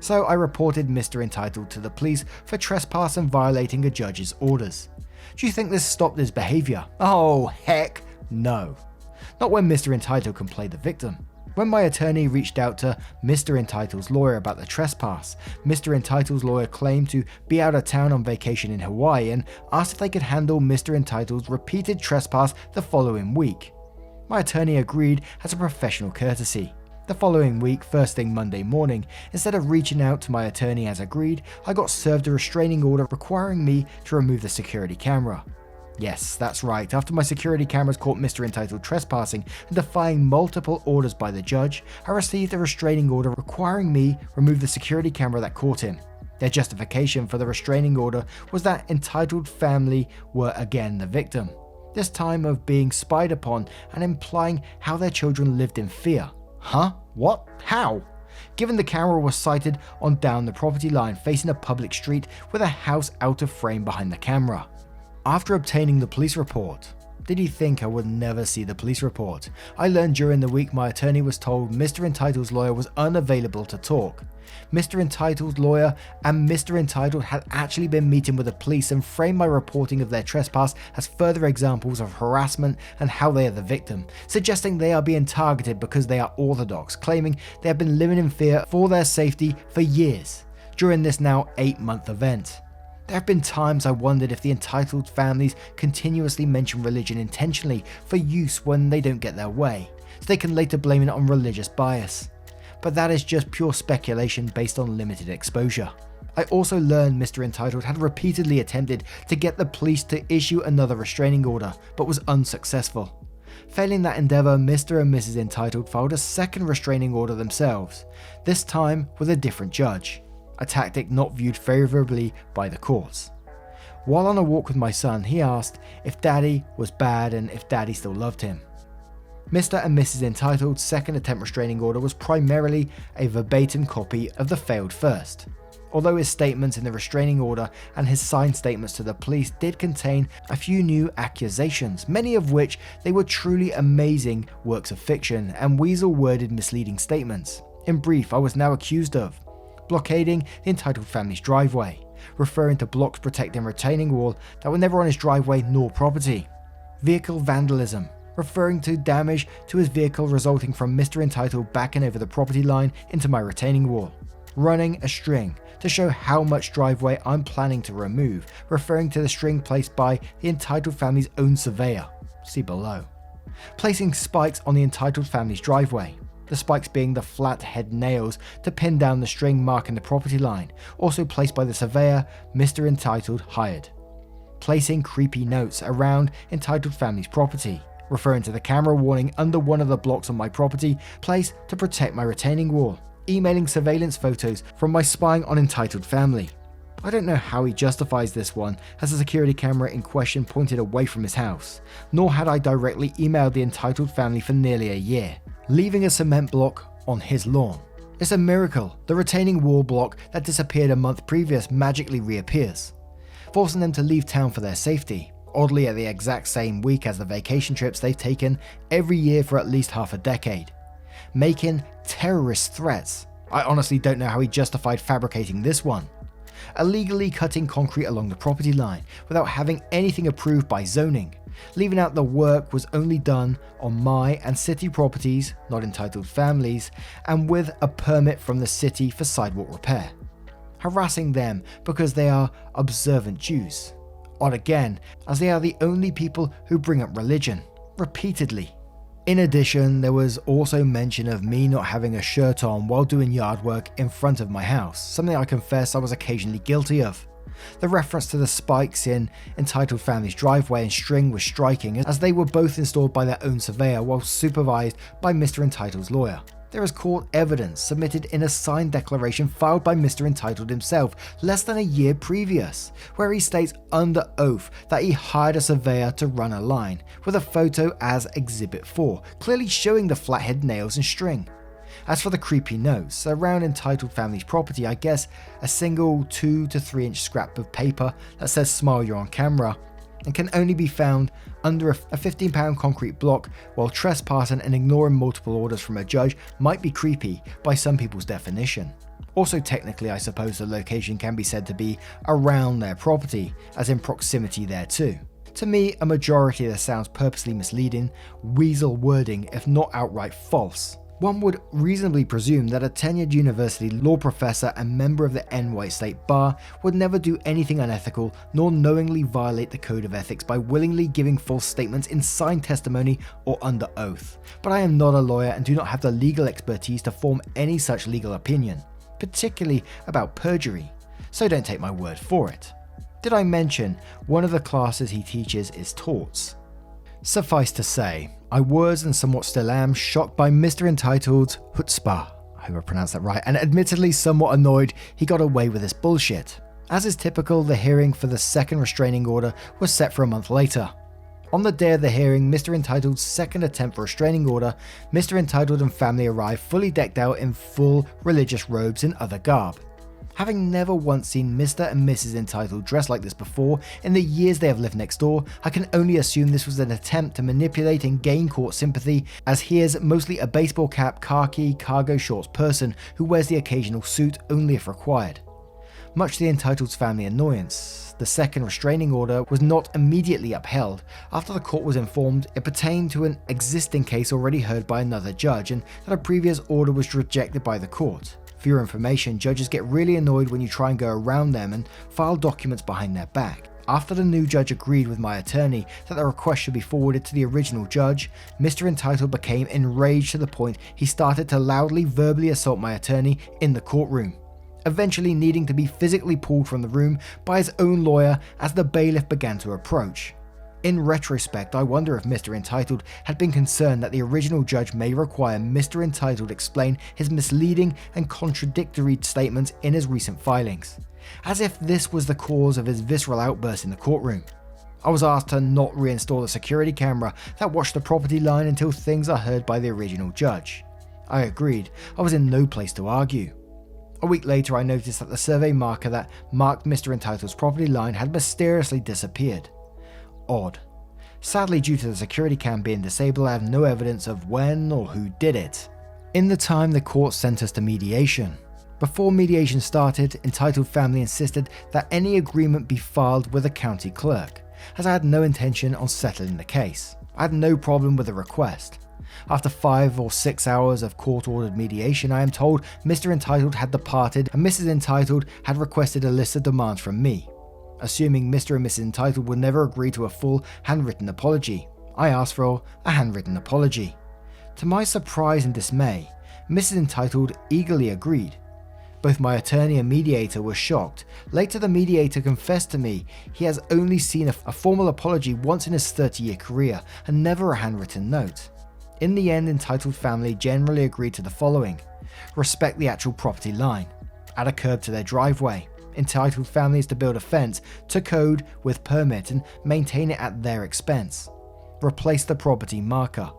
So I reported Mr. Entitled to the police for trespass and violating a judge's orders. Do you think this stopped his behaviour? Oh, heck no. Not when Mr. Entitled can play the victim. When my attorney reached out to Mr. Entitled's lawyer about the trespass, Mr. Entitled's lawyer claimed to be out of town on vacation in Hawaii and asked if they could handle Mr. Entitled's repeated trespass the following week. My attorney agreed as a professional courtesy. The following week, first thing Monday morning, instead of reaching out to my attorney as agreed, I got served a restraining order requiring me to remove the security camera. Yes, that's right, after my security cameras caught Mr. Entitled trespassing and defying multiple orders by the judge, I received a restraining order requiring me remove the security camera that caught him. Their justification for the restraining order was that Entitled family were again the victim, this time of being spied upon and implying how their children lived in fear. Huh? What? How? Given the camera was sighted on down the property line facing a public street with a house out of frame behind the camera. After obtaining the police report, did he think I would never see the police report? I learned during the week my attorney was told Mr. Entitled's lawyer was unavailable to talk. Mr. Entitled's lawyer and Mr. Entitled had actually been meeting with the police and framed my reporting of their trespass as further examples of harassment and how they are the victim, suggesting they are being targeted because they are orthodox, claiming they have been living in fear for their safety for years during this now 8-month event. There have been times I wondered if the Entitled families continuously mention religion intentionally for use when they don't get their way, so they can later blame it on religious bias. But that is just pure speculation based on limited exposure. I also learned Mr. Entitled had repeatedly attempted to get the police to issue another restraining order, but was unsuccessful. Failing that endeavour, Mr. and Mrs. Entitled filed a second restraining order themselves, this time with a different judge. A tactic not viewed favourably by the courts. While on a walk with my son, he asked if Daddy was bad and if Daddy still loved him. Mr. and Mrs. Entitled's second attempt restraining order was primarily a verbatim copy of the failed first, although his statements in the restraining order and his signed statements to the police did contain a few new accusations, many of which they were truly amazing works of fiction and weasel-worded misleading statements. In brief, I was now accused of blockading the entitled family's driveway, referring to blocks protecting retaining wall that were never on his driveway nor property, vehicle vandalism, referring to damage to his vehicle resulting from Mr. Entitled backing over the property line into my retaining wall, running a string to show how much driveway I'm planning to remove, referring to the string placed by the entitled family's own surveyor, see below, placing spikes on the entitled family's driveway, the spikes being the flat head nails to pin down the string marking the property line, also placed by the surveyor Mr. Entitled hired, placing creepy notes around entitled family's property, referring to the camera warning under one of the blocks on my property placed to protect my retaining wall, emailing surveillance photos from my spying on entitled family. I don't know how he justifies this one, as the security camera in question pointed away from his house, nor had I directly emailed the entitled family for nearly a year, leaving a cement block on his lawn. It's a miracle the retaining wall block that disappeared a month previous magically reappears, forcing them to leave town for their safety, oddly at the exact same week as the vacation trips they've taken every year for at least half a decade, making terrorist threats. I honestly don't know how he justified fabricating this one. Illegally cutting concrete along the property line without having anything approved by zoning, leaving out the work was only done on my and city properties, not entitled families, and with a permit from the city for sidewalk repair. Harassing them because they are observant Jews. Odd again, as they are the only people who bring up religion, repeatedly. In addition, there was also mention of me not having a shirt on while doing yard work in front of my house, something I confess I was occasionally guilty of. The reference to the spikes in entitled family's driveway and string was striking, as they were both installed by their own surveyor while supervised by Mr. Entitled's lawyer. There is court evidence submitted in a signed declaration filed by Mr. Entitled himself less than a year previous, where he states under oath that he hired a surveyor to run a line, with a photo as Exhibit 4, clearly showing the flathead nails and string. As for the creepy notes, around entitled family's property, I guess a single 2 to 3 inch scrap of paper that says "Smile, you're on camera," and can only be found under a £15 concrete block, while trespassing and ignoring multiple orders from a judge might be creepy by some people's definition. Also technically, I suppose the location can be said to be around their property, as in proximity thereto. To me, a majority of this sounds purposely misleading, weasel wording if not outright false. One would reasonably presume that a tenured university law professor and member of the NY State Bar would never do anything unethical nor knowingly violate the code of ethics by willingly giving false statements in signed testimony or under oath. But I am not a lawyer and do not have the legal expertise to form any such legal opinion, particularly about perjury, so don't take my word for it. Did I mention one of the classes he teaches is torts? Suffice to say, I was and somewhat still am shocked by Mr. Entitled's chutzpah, I hope I pronounced that right, and admittedly somewhat annoyed he got away with this bullshit. As is typical, the hearing for the second restraining order was set for a month later. On the day of the hearing, Mr. Entitled's second attempt for restraining order, Mr. Entitled and family arrived fully decked out in full religious robes and other garb. Having never once seen Mr. and Mrs. Entitled dressed like this before in the years they have lived next door, I can only assume this was an attempt to manipulate and gain court sympathy, as he is mostly a baseball cap, khaki, cargo shorts person who wears the occasional suit only if required. Much to the Entitled's family annoyance, the second restraining order was not immediately upheld after the court was informed it pertained to an existing case already heard by another judge and that a previous order was rejected by the court. For your information, judges get really annoyed when you try and go around them and file documents behind their back. After the new judge agreed with my attorney that the request should be forwarded to the original judge, Mr. Entitled became enraged to the point he started to loudly verbally assault my attorney in the courtroom, eventually needing to be physically pulled from the room by his own lawyer as the bailiff began to approach. In retrospect, I wonder if Mr. Entitled had been concerned that the original judge may require Mr. Entitled explain his misleading and contradictory statements in his recent filings, as if this was the cause of his visceral outburst in the courtroom. I was asked to not reinstall the security camera that watched the property line until things are heard by the original judge. I agreed. I was in no place to argue. A week later, I noticed that the survey marker that marked Mr. Entitled's property line had mysteriously disappeared. Odd. Sadly, due to the security cam being disabled, I have no evidence of when or who did it. In the time, the court sent us to mediation. Before mediation started, Entitled family insisted that any agreement be filed with the county clerk, as I had no intention on settling the case. I had no problem with the request. After 5 or 6 hours of court-ordered mediation, I am told Mr. Entitled had departed and Mrs. Entitled had requested a list of demands from me. Assuming Mr. and Mrs. Entitled would never agree to a full handwritten apology, I asked for a handwritten apology. To my surprise and dismay, Mrs. Entitled eagerly agreed. Both my attorney and mediator were shocked. Later, the mediator confessed to me he has only seen a formal apology once in his 30-year career and never a handwritten note. In the end, Entitled family generally agreed to the following: respect the actual property line, add a curb to their driveway, Entitled family is to build a fence to code with permit and maintain it at their expense, replace the property marker,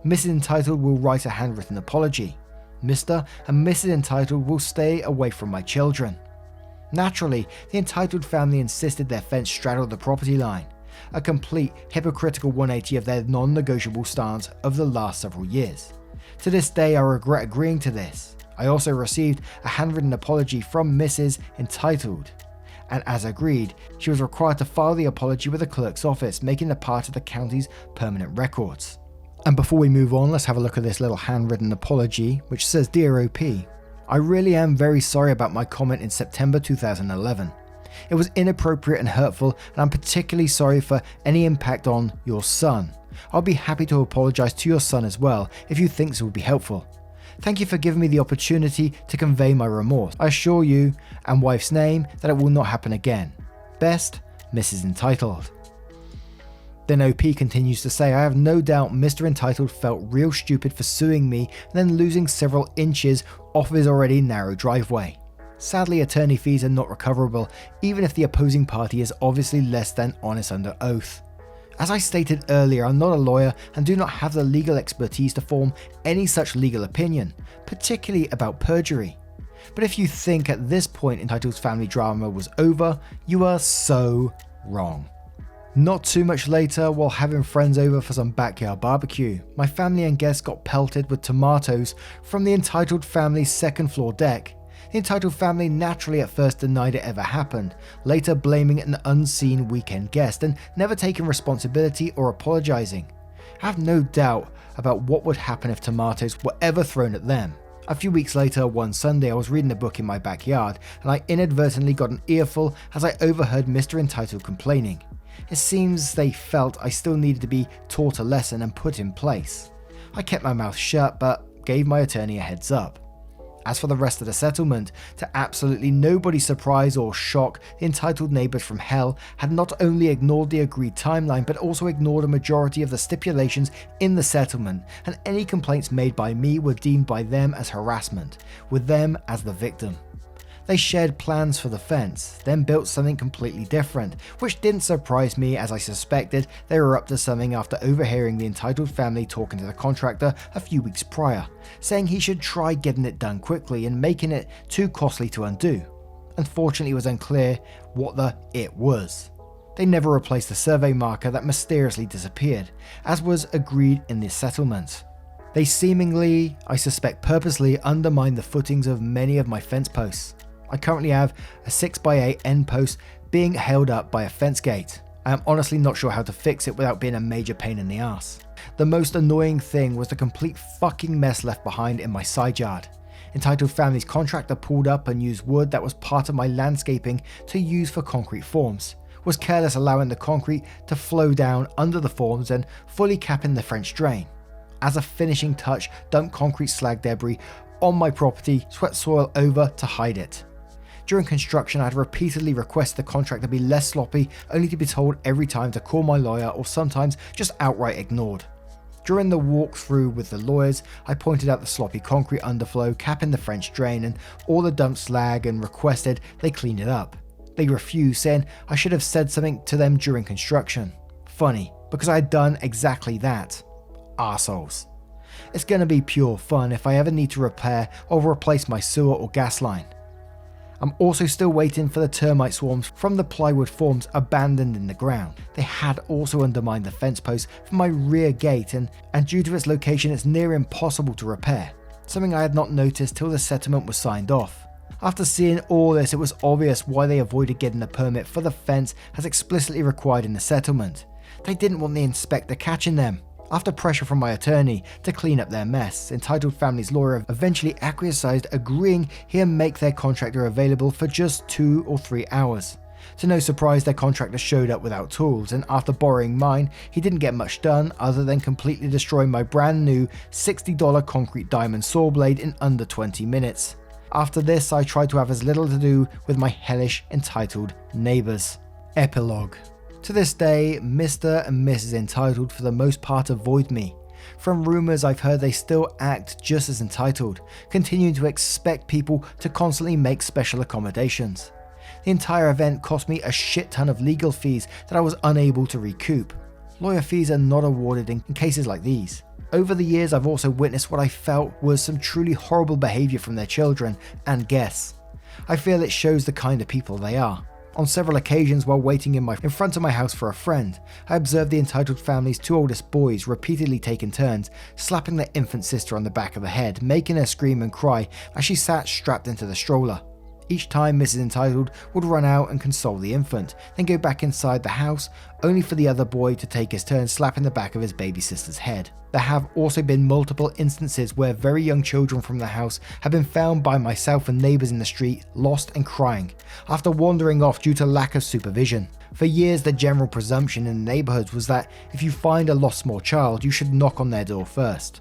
Mrs. Entitled will write a handwritten apology, Mr. and Mrs. Entitled will stay away from my children. Naturally, the Entitled family insisted their fence straddled the property line, a complete hypocritical 180 of their non-negotiable stance of the last several years. To this day, I regret agreeing to this. I also received a handwritten apology from Mrs. Entitled, and as agreed, she was required to file the apology with the clerk's office, making it part of the county's permanent records. And before we move on, let's have a look at this little handwritten apology, which says, "Dear OP, I really am very sorry about my comment in September 2011. It was inappropriate and hurtful, and I'm particularly sorry for any impact on your son. I'll be happy to apologize to your son as well if you think this would be helpful. Thank you for giving me the opportunity to convey my remorse. I assure you, and wife's name, that it will not happen again. Best, Mrs. Entitled." Then OP continues to say, "I have no doubt Mr. Entitled felt real stupid for suing me and then losing several inches off of his already narrow driveway. Sadly, attorney fees are not recoverable, even if the opposing party is obviously less than honest under oath. As I stated earlier, I'm not a lawyer and do not have the legal expertise to form any such legal opinion, particularly about perjury. But if you think at this point Entitled's family drama was over, you are so wrong." Not too much later, while having friends over for some backyard barbecue, my family and guests got pelted with tomatoes from the Entitled family's second floor deck. The Entitled family naturally at first denied it ever happened, later blaming an unseen weekend guest and never taking responsibility or apologizing. I have no doubt about what would happen if tomatoes were ever thrown at them. A few weeks later, one Sunday, I was reading a book in my backyard and I inadvertently got an earful as I overheard Mr. Entitled complaining. It seems they felt I still needed to be taught a lesson and put in place. I kept my mouth shut but gave my attorney a heads up. As for the rest of the settlement, to absolutely nobody's surprise or shock, the Entitled neighbours from hell had not only ignored the agreed timeline but also ignored a majority of the stipulations in the settlement, and any complaints made by me were deemed by them as harassment, with them as the victim. They shared plans for the fence, then built something completely different, which didn't surprise me as I suspected they were up to something after overhearing the Entitled family talking to the contractor a few weeks prior, saying he should try getting it done quickly and making it too costly to undo. Unfortunately, it was unclear what the "it" was. They never replaced the survey marker that mysteriously disappeared, as was agreed in the settlement. They seemingly, I suspect purposely, undermined the footings of many of my fence posts. I currently have a 6x8 end post being held up by a fence gate. I am honestly not sure how to fix it without being a major pain in the ass. The most annoying thing was the complete fucking mess left behind in my side yard. Entitled family's contractor pulled up and used wood that was part of my landscaping to use for concrete forms, was careless allowing the concrete to flow down under the forms and fully capping the French drain. As a finishing touch, dumped concrete slag debris on my property, swept soil over to hide it. During construction, I had repeatedly requested the contractor be less sloppy, only to be told every time to call my lawyer or sometimes just outright ignored. During the walkthrough with the lawyers, I pointed out the sloppy concrete underflow capping the French drain and all the dumped slag and requested they clean it up. They refused, saying I should have said something to them during construction. Funny, because I had done exactly that. Arseholes. It's going to be pure fun if I ever need to repair or replace my sewer or gas line. I'm also still waiting for the termite swarms from the plywood forms abandoned in the ground. They had also undermined the fence post for my rear gate, and due to its location it's near impossible to repair, something I had not noticed till the settlement was signed off. After seeing all this, it was obvious why they avoided getting a permit for the fence as explicitly required in the settlement. They didn't want the inspector catching them. After pressure from my attorney to clean up their mess, Entitled Family's lawyer eventually acquiesced, agreeing he'd make their contractor available for just 2 or 3 hours. To no surprise, their contractor showed up without tools, and after borrowing mine, he didn't get much done other than completely destroying my brand new $60 concrete diamond saw blade in under 20 minutes. After this, I tried to have as little to do with my hellish entitled neighbours. Epilogue. To this day, Mr. and Mrs. Entitled for the most part avoid me. From rumours I've heard they still act just as entitled, continuing to expect people to constantly make special accommodations. The entire event cost me a shit ton of legal fees that I was unable to recoup. Lawyer fees are not awarded in cases like these. Over the years, I've also witnessed what I felt was some truly horrible behaviour from their children and guests. I feel it shows the kind of people they are. On several occasions while waiting in front of my house for a friend, I observed the Entitled Family's 2 oldest boys repeatedly taking turns slapping their infant sister on the back of the head, making her scream and cry as she sat strapped into the stroller. Each time Mrs. Entitled would run out and console the infant, then go back inside the house, only for the other boy to take his turn slapping the back of his baby sister's head. There have also been multiple instances where very young children from the house have been found by myself and neighbours in the street, lost and crying, after wandering off due to lack of supervision. For years, the general presumption in the neighbourhoods was that if you find a lost small child, you should knock on their door first.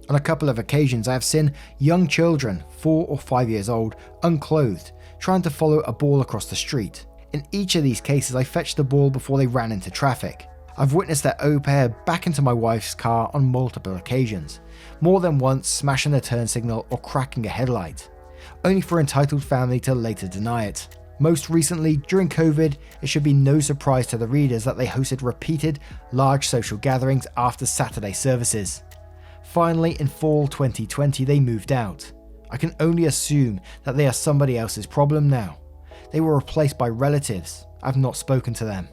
On a couple of occasions, I have seen young children, 4 or 5 years old, unclothed, trying to follow a ball across the street. In each of these cases, I fetched the ball before they ran into traffic. I've witnessed their au pair back into my wife's car on multiple occasions, more than once smashing a turn signal or cracking a headlight, only for Entitled Family to later deny it. Most recently, during COVID, it should be no surprise to the readers that they hosted repeated, large social gatherings after Saturday services. Finally, in fall 2020, they moved out. I can only assume that they are somebody else's problem now. They were replaced by relatives. I've not spoken to them.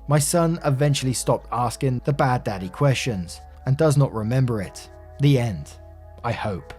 My son eventually stopped asking the bad daddy questions and does not remember it. The end. I hope.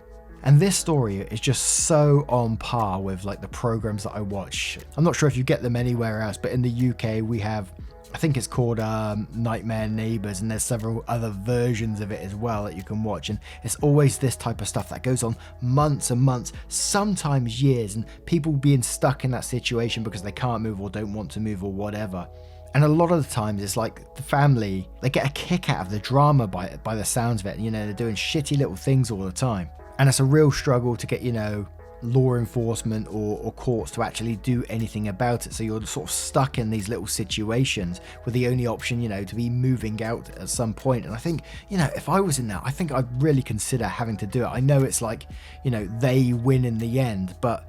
And this story is just so on par with like the programs that I watch. I'm not sure if you get them anywhere else, but in the UK we have, I think it's called Nightmare Neighbours, and there's several other versions of it as well that you can watch, and it's always this type of stuff that goes on months and months, sometimes years, and people being stuck in that situation because they can't move or don't want to move or whatever. And a lot of the times it's like the family, they get a kick out of the drama by the sounds of it. You know, they're doing shitty little things all the time, and it's a real struggle to get, you know, law enforcement or courts to actually do anything about it. So you're sort of stuck in these little situations with the only option, you know, to be moving out at some point. And I think, you know, if I was in that, I think I'd really consider having to do it. I know it's like, you know, they win in the end, but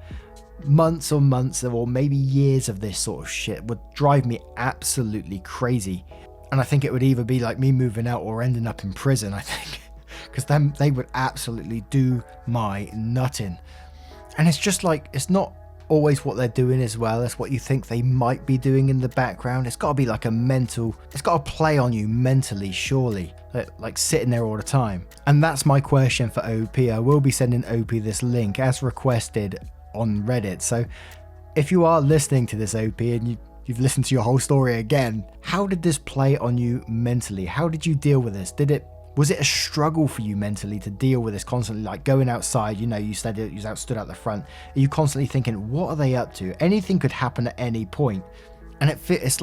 months or months or maybe years of this sort of shit would drive me absolutely crazy. And I think it would either be like me moving out or ending up in prison, I think, because then they would absolutely do my nutting. And it's just like, it's not always what they're doing as well as what you think they might be doing in the background. It's got to be like a mental, it's got to play on you mentally, surely, like sitting there all the time. And that's my question for OP. I will be sending OP this link as requested on Reddit. So if you are listening to this, OP, and you've listened to your whole story again, how did this play on you mentally? How did you deal with this? Was it a struggle for you mentally to deal with this constantly, like going outside, you know, you said you stood out the front, are you constantly thinking, what are they up to? Anything could happen at any point. And it feels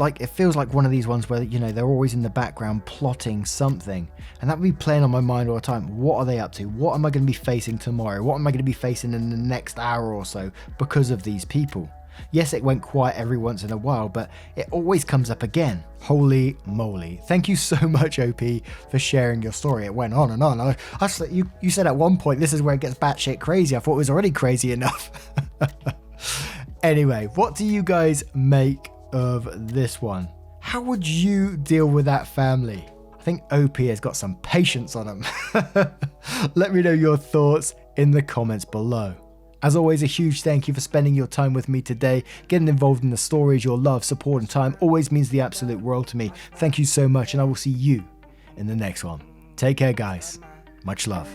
like one of these ones where, you know, they're always in the background plotting something, and that would be playing on my mind all the time. What are they up to? What am I going to be facing tomorrow? What am I going to be facing in the next hour or so because of these people? Yes, it went quiet every once in a while, but it always comes up again. Holy moly. Thank you so much, OP, for sharing your story. It went on and on. You said at one point, this is where it gets batshit crazy. I thought it was already crazy enough. Anyway, what do you guys make of this one? How would you deal with that family? I think OP has got some patience on him. Let me know your thoughts in the comments below. As always, a huge thank you for spending your time with me today. Getting involved in the stories, your love, support and time always means the absolute world to me. Thank you so much, and I will see you in the next one. Take care, guys. Much love.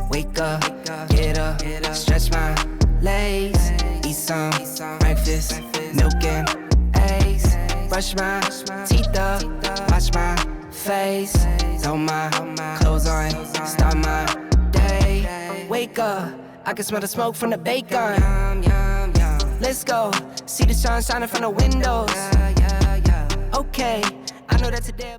Wake up, get up, stretch my legs, eat some breakfast, milk and eggs, brush my teeth up, wash my face, throw my clothes on, start my day. Wake up, I can smell the smoke from the bacon. Let's go, see the sun shining from the windows. Okay, I know that today